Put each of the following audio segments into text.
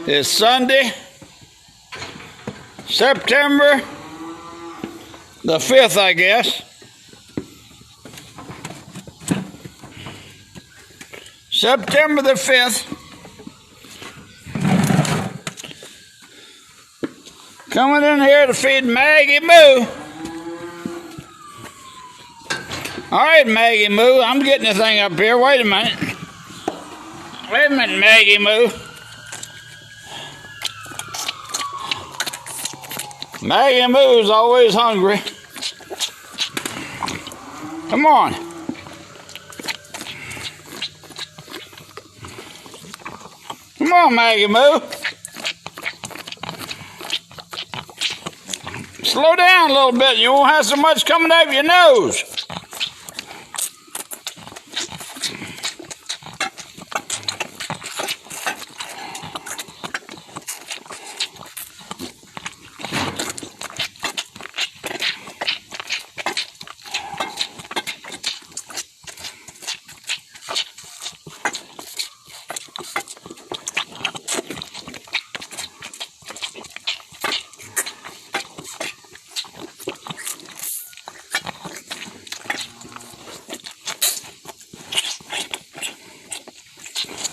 It's Sunday, September the 5th, I guess. September the 5th. Coming in here to feed Maggie Moo. All right, Maggie Moo, I'm getting the thing up here. Wait a minute. Wait a minute, Maggie Moo. Maggie Moo's always hungry. Come on. Come on, Maggie Moo. Slow down a little bit. You won't have so much coming out of your nose.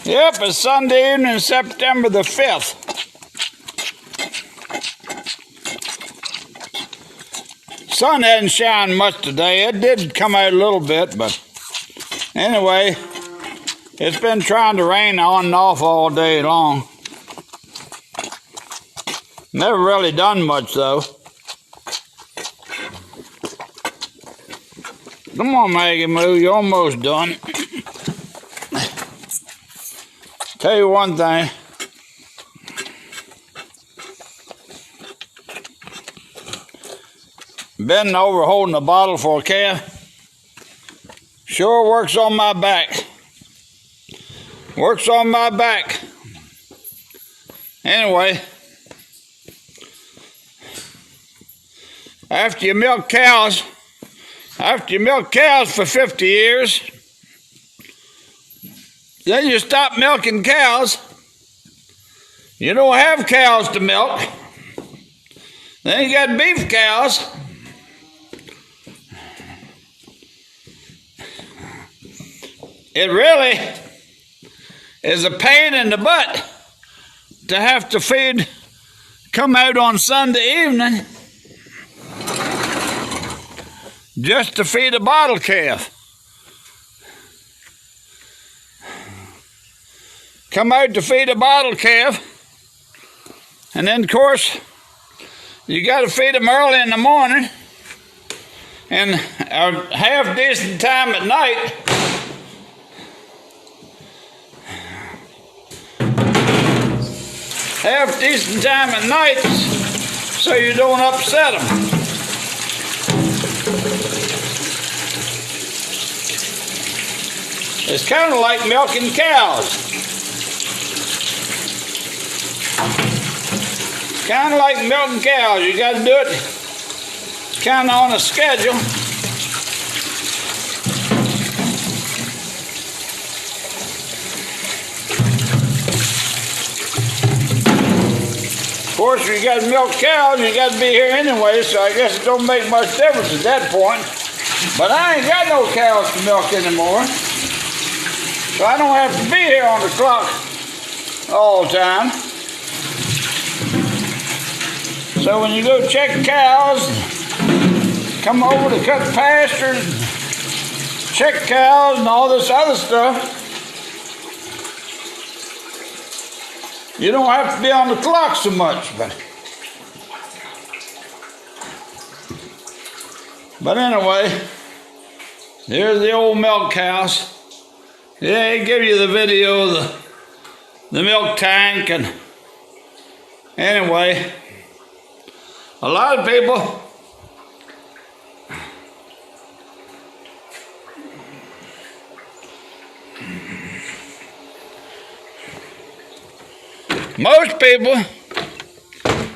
Yep, it's Sunday evening, September the 5th. Sun hasn't shined much today. It did come out a little bit, but anyway, it's been trying to rain on and off all day long. Never really done much, though. Come on, Maggie Moo, you're almost done. Tell you one thing. Bending over holding a bottle for a calf sure works on my back. Works on my back. Anyway, after you milk cows for 50 years, then you stop milking cows. You don't have cows to milk. Then you got beef cows. It really is a pain in the butt to have to feed, come out on Sunday evening just to feed a bottle calf. Come out to feed a bottle calf, and then, of course, you got to feed them early in the morning and a half-decent time at night. Half-decent time at night so you don't upset them. It's kind of like milking cows. Kind of like milking cows. You got to do it kind of on a schedule. Of course, you got to milk cows, you got to be here anyway, so I guess it don't make much difference at that point. But I ain't got no cows to milk anymore, so I don't have to be here on the clock all the time. So when you go check cows, come over to cut pastures, check cows and all this other stuff, you don't have to be on the clock so much. But anyway, there's the old milk cows. Yeah, they give you the video of the milk tank. And anyway, a lot of people most people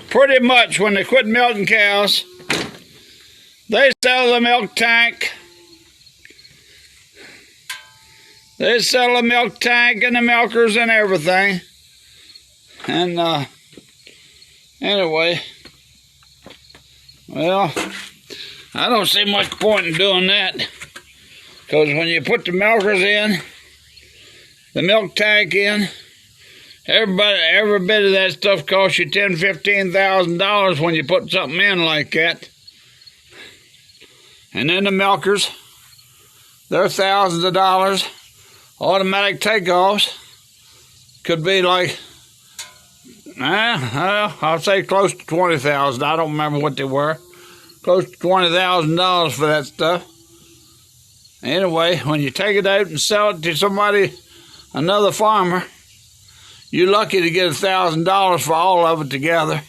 pretty much when they quit milking cows, they sell the milk tank They sell a milk tank and the milkers and everything. And anyway, well, I don't see much point in doing that, because when you put the milkers in, the milk tank in, every bit of that stuff costs you $10,000–$15,000 when you put something in like that. And then the milkers, they're thousands of dollars. Automatic takeoffs could be like, I'll say close to $20,000. I don't remember what they were. Close to $20,000 for that stuff. Anyway, when you take it out and sell it to somebody, another farmer, you're lucky to get $1,000 for all of it together.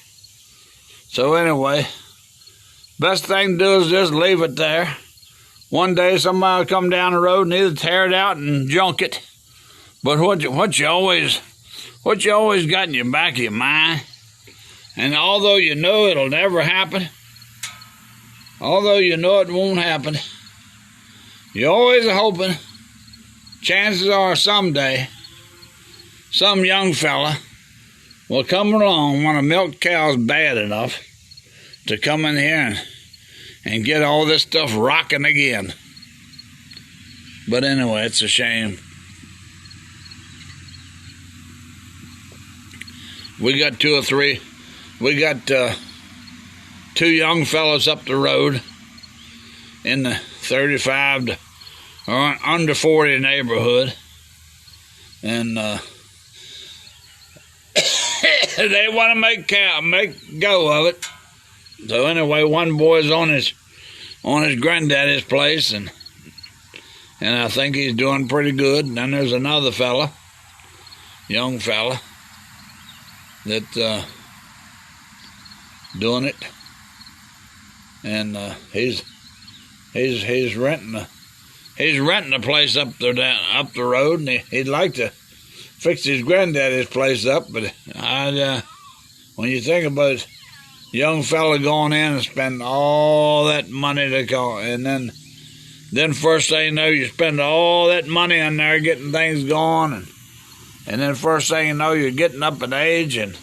So anyway, best thing to do is just leave it there. One day somebody will come down the road and either tear it out and junk it. But what you always got in your back of your mind, and although you know it'll never happen, although you know it won't happen, you're always hoping, chances are someday, some young fella will come along when a milk cow's bad enough to come in here and get all this stuff rocking again. But anyway, it's a shame. We got two young fellas up the road in the 35 to or under 40 neighborhood, and they want to make go of it. So anyway, one boy's on his granddaddy's place, and I think he's doing pretty good. And then there's another fella, young fella, that doing it, and he's renting a place up the road, and he'd like to fix his granddaddy's place up, but when you think about it, young fella going in and spending all that money to go, and then first thing you know, you spend all that money in there getting things going, and then first thing you know, you're getting up in age, and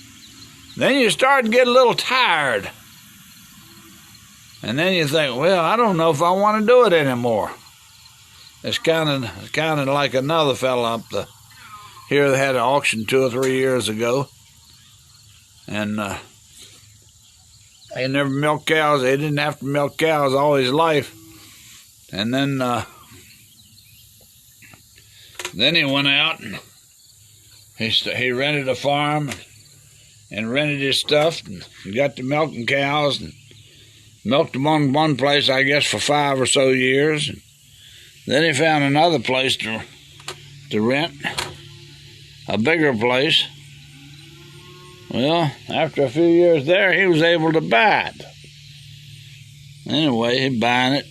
then you start to get a little tired, and then you think, well, I don't know if I want to do it anymore. It's kind of like another fella up here that had an auction 2 or 3 years ago, and he never milked cows. He didn't have to milk cows all his life. And then he went out and he rented a farm and rented his stuff and got to milking cows and milked them on one place, I guess, for 5 or so years. And then he found another place to rent, a bigger place. Well, after a few years there, he was able to buy it. Anyway, he buying it,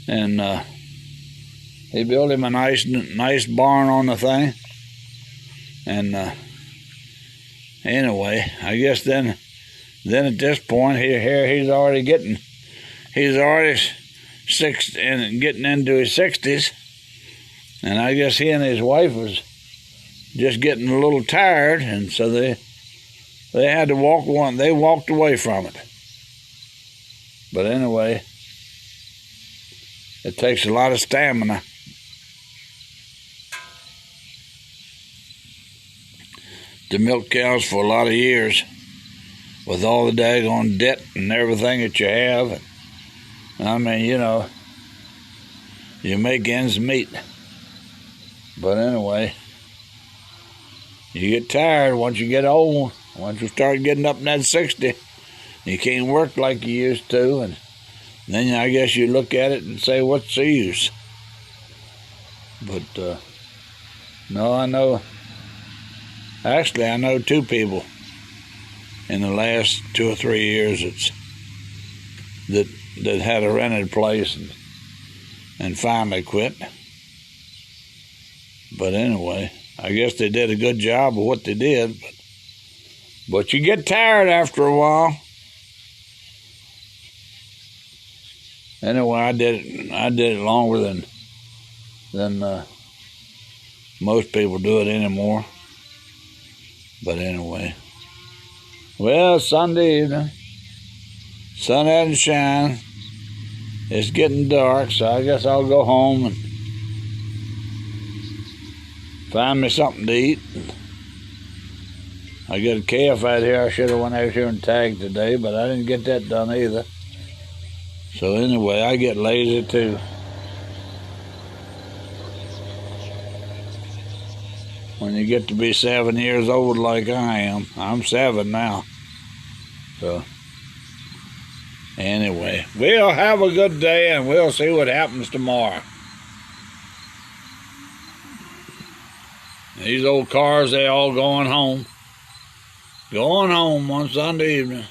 and he built him a nice barn on the thing. And anyway, I guess then at this point, he's already getting 6 and getting into his 60s, and I guess he and his wife was just getting a little tired, and so they had to walk one. They walked away from it. But anyway, it takes a lot of stamina to milk cows for a lot of years with all the daggone debt and everything that you have. I mean, you know, you make ends meet. But anyway, you get tired once you get old. Once you start getting up in that 60, you can't work like you used to, and then I guess you look at it and say, what's the use? But no, I know 2 people in the last 2 or 3 years that had a rented place and finally quit. But anyway, I guess they did a good job of what they did, but you get tired after a while. Anyway, I did it longer than than most people do it anymore. But anyway, well, Sunday evening, sun hasn't shined. It's getting dark, so I guess I'll go home and find me something to eat. I got a calf out here. I should have went out here and tagged today, but I didn't get that done either. So anyway, I get lazy too. When you get to be 7 years old like I am. I'm 7 now. So anyway, we'll have a good day and we'll see what happens tomorrow. These old cars, they all going home. Going home one Sunday evening.